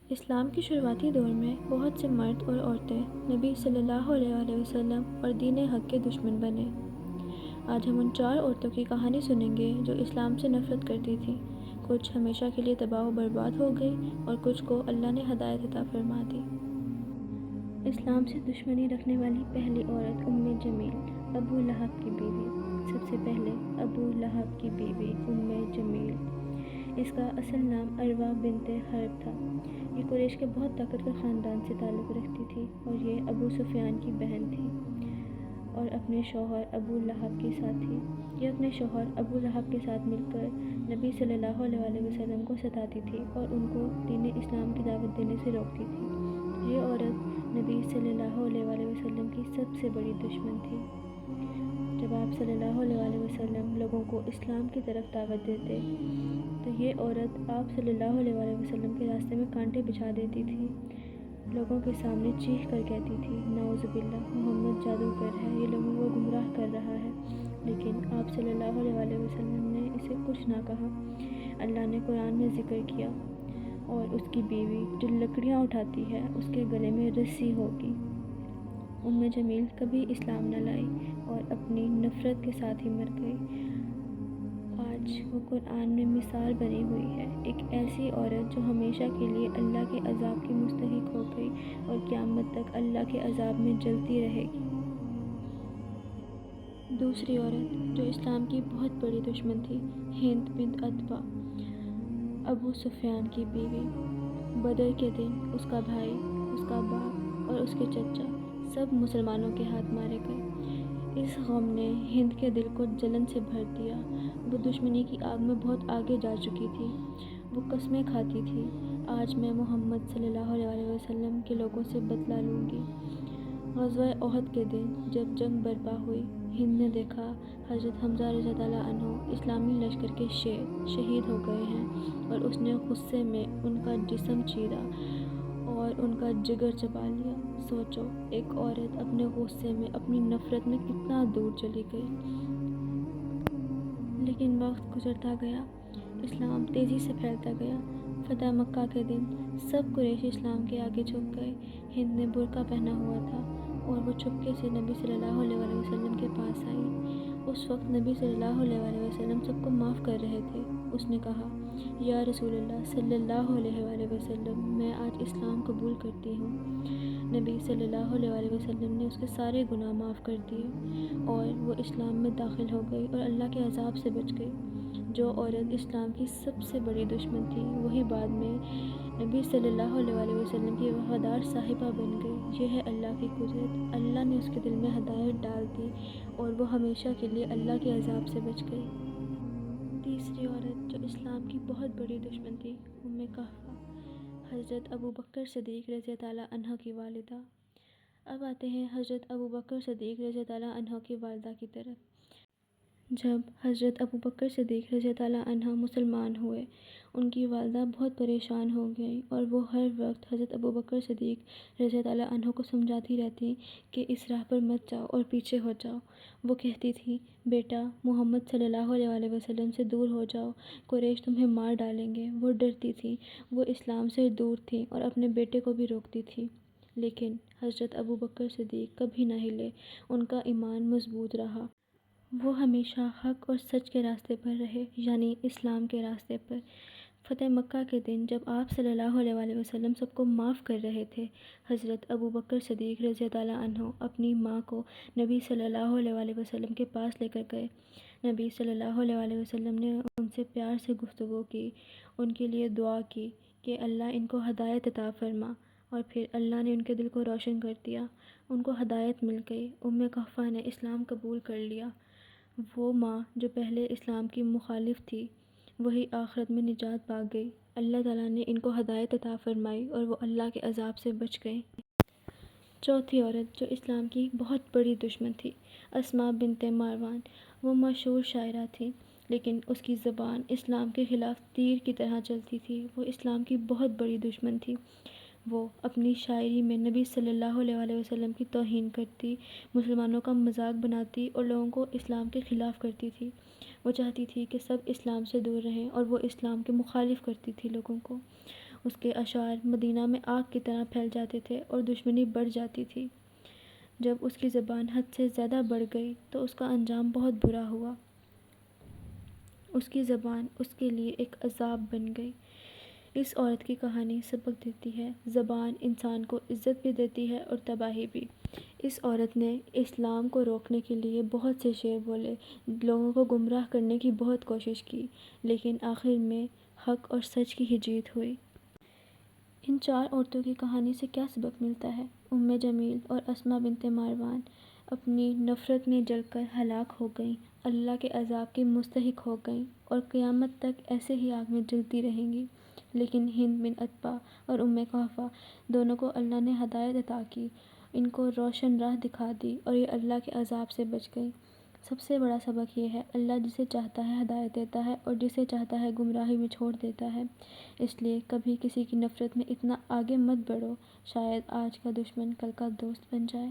اسلام کے شروعاتی دور میں بہت سے مرد اور عورتیں نبی صلی اللہ علیہ وسلم اور دین حق کے دشمن بنے۔ آج ہم ان 4 عورتوں کی کہانی سنیں گے جو اسلام سے نفرت کرتی تھیں۔ کچھ ہمیشہ کے لیے تباہ و برباد ہو گئی اور کچھ کو اللہ نے ہدایت عطا فرما دی۔ اسلام سے دشمنی رکھنے والی پہلی عورت ام جمیل، ابو لہب کی بیوی۔ سب سے پہلے ابو لہب کی بیوی ام جمیل، اس کا اصل نام اروا بنت حرب تھا۔ یہ قریش کے بہت طاقتور خاندان سے تعلق رکھتی تھی اور یہ ابو سفیان کی بہن تھی اور اپنے شوہر ابو لہب کے ساتھ تھی۔ یہ اپنے شوہر ابو لہب کے ساتھ مل کر نبی صلی اللہ علیہ وسلم کو ستاتی تھی اور ان کو دین اسلام کی دعوت دینے سے روکتی تھی۔ یہ عورت نبی صلی اللہ علیہ وسلم کی سب سے بڑی دشمن تھی۔ جب آپ صلی اللہ علیہ وسلم لوگوں کو اسلام کی طرف دعوت دیتے تو یہ عورت آپ صلی اللہ علیہ وسلم کے راستے میں کانٹے بچھا دیتی تھی۔ لوگوں کے سامنے چیخ کر کہتی تھی، نعوذ باللہ، محمد جادوگر ہے، یہ لوگوں کو گمراہ کر رہا ہے۔ لیکن آپ صلی اللہ علیہ وسلم نے اسے کچھ نہ کہا۔ اللہ نے قرآن میں ذکر کیا، اور اس کی بیوی جو لکڑیاں اٹھاتی ہے اس کے گلے میں رسی ہوگی۔ ام جمیل کبھی اسلام نہ لائی اور اپنی نفرت کے ساتھ ہی مر گئی۔ آج وہ قرآن میں مثال بنی ہوئی ہے، ایک ایسی عورت جو ہمیشہ کے لیے اللہ کے عذاب کی مستحق ہو گئی اور قیامت تک اللہ کے عذاب میں جلتی رہے گی۔ دوسری عورت جو اسلام کی بہت بڑی دشمن تھی، ہند بنت عتبہ، ابو سفیان کی بیوی۔ بدر کے دن اس کا بھائی، اس کا باپ اور اس کے چچا سب مسلمانوں کے ہاتھ مارے گئے۔ اس غم نے ہند کے دل کو جلن سے بھر دیا۔ وہ دشمنی کی آگ میں بہت آگے جا چکی تھی۔ وہ قسمیں کھاتی تھی، آج میں محمد صلی اللہ علیہ وسلم کے لوگوں سے بدلہ لوں گی۔ غزوہ احد کے دن جب جنگ برپا ہوئی، ہند نے دیکھا حضرت حمزہ رضی اللہ عنہ اسلامی لشکر کے شیر شہید ہو گئے ہیں، اور اس نے غصے میں ان کا جسم چیرا اور ان کا جگر چبا لیا۔ سوچو، ایک عورت اپنے غصے میں، اپنی نفرت میں کتنا دور چلی گئی۔ لیکن وقت گزرتا گیا، اسلام تیزی سے پھیلتا گیا۔ فتح مکہ کے دن سب قریش اسلام کے آگے جھک گئے۔ ہند نے برقع پہنا ہوا تھا اور وہ چپکے سے نبی صلی اللہ علیہ وسلم کے پاس آئی۔ اس وقت نبی صلی اللہ علیہ وسلم سب کو معاف کر رہے تھے۔ اس نے کہا، یا رسول اللہ صلی اللہ علیہ وسلم، میں آج اسلام قبول کرتی ہوں۔ نبی صلی اللہ علیہ وسلم نے اس کے سارے گناہ معاف کر دیے اور وہ اسلام میں داخل ہو گئی اور اللہ کے عذاب سے بچ گئی۔ جو عورت اسلام کی سب سے بڑی دشمن تھی، وہی بعد میں نبی صلی اللہ علیہ وسلم کی وفادار صاحبہ بن گئی۔ یہ ہے اللہ کی قدرت، اللہ نے اس کے دل میں ہدایت ڈال دی اور وہ ہمیشہ کے لیے اللہ کے عذاب سے بچ گئی۔ تیسری عورت جو اسلام کی بہت بڑی دشمن تھی، ام کہفہ، حضرت ابو بکر صدیق رضی اللہ عنہ کی والدہ۔ اب آتے ہیں حضرت ابو بکر صدیق رضی اللہ عنہ کی والدہ کی طرف۔ جب حضرت ابو بکر صدیق رضی اللہ عنہ مسلمان ہوئے، ان کی والدہ بہت پریشان ہو گئیں اور وہ ہر وقت حضرت ابو بکر صدیق رضی اللہ عنہ کو سمجھاتی رہتی کہ اس راہ پر مت جاؤ اور پیچھے ہٹ جاؤ۔ وہ کہتی تھی، بیٹا محمد صلی اللہ علیہ وسلم سے دور ہو جاؤ، قریش تمہیں مار ڈالیں گے۔ وہ ڈرتی تھی، وہ اسلام سے دور تھی اور اپنے بیٹے کو بھی روکتی تھی۔ لیکن حضرت ابو بکر صدیق کبھی نہ ہلے، ان کا ایمان مضبوط رہا۔ وہ ہمیشہ حق اور سچ کے راستے پر رہے، یعنی اسلام کے راستے پر۔ فتح مکہ کے دن جب آپ صلی اللہ علیہ وسلم سب کو معاف کر رہے تھے، حضرت ابو بکر صدیق رضی اللہ عنہ اپنی ماں کو نبی صلی اللہ علیہ وسلم کے پاس لے کر گئے۔ نبی صلی اللہ علیہ وسلم نے ان سے پیار سے گفتگو کی، ان کے لیے دعا کی کہ اللہ ان کو ہدایت عطا فرما، اور پھر اللہ نے ان کے دل کو روشن کر دیا، ان کو ہدایت مل گئی۔ ام کہفہ نے اسلام قبول کر لیا۔ وہ ماں جو پہلے اسلام کی مخالف تھی، وہی آخرت میں نجات پا گئی۔ اللہ تعالیٰ نے ان کو ہدایت عطا فرمائی اور وہ اللہ کے عذاب سے بچ گئیں۔ چوتھی عورت جو اسلام کی بہت بڑی دشمن تھی، اسماء بنت مروان۔ وہ مشہور شاعرہ تھی، لیکن اس کی زبان اسلام کے خلاف تیر کی طرح چلتی تھی۔ وہ اسلام کی بہت بڑی دشمن تھی۔ وہ اپنی شاعری میں نبی صلی اللہ علیہ وسلم کی توہین کرتی، مسلمانوں کا مذاق بناتی اور لوگوں کو اسلام کے خلاف کرتی تھی۔ وہ چاہتی تھی کہ سب اسلام سے دور رہیں اور وہ اسلام کے مخالف کرتی تھی لوگوں کو۔ اس کے اشعار مدینہ میں آگ کی طرح پھیل جاتے تھے اور دشمنی بڑھ جاتی تھی۔ جب اس کی زبان حد سے زیادہ بڑھ گئی تو اس کا انجام بہت برا ہوا۔ اس کی زبان اس کے لیے ایک عذاب بن گئی۔ اس عورت کی کہانی سبق دیتی ہے۔ زبان انسان کو عزت بھی دیتی ہے اور تباہی بھی۔ اس عورت نے اسلام کو روکنے کے لیے بہت سے شعر بولے، لوگوں کو گمراہ کرنے کی بہت کوشش کی، لیکن آخر میں حق اور سچ کی ہی جیت ہوئی۔ ان 4 عورتوں کی کہانی سے کیا سبق ملتا ہے؟ ام جمیل اور اسماء بنت مروان اپنی نفرت میں جل کر ہلاک ہو گئیں، اللہ کے عذاب کی مستحق ہو گئیں اور قیامت تک ایسے ہی آگ میں جلتی رہیں گی۔ لیکن ہند بن عتبہ اور ام قحافہ دونوں کو اللہ نے ہدایت عطا کی، ان کو روشن راہ دکھا دی اور یہ اللہ کے عذاب سے بچ گئیں۔ سب سے بڑا سبق یہ ہے، اللہ جسے چاہتا ہے ہدایت دیتا ہے اور جسے چاہتا ہے گمراہی میں چھوڑ دیتا ہے۔ اس لیے کبھی کسی کی نفرت میں اتنا آگے مت بڑھو، شاید آج کا دشمن کل کا دوست بن جائے۔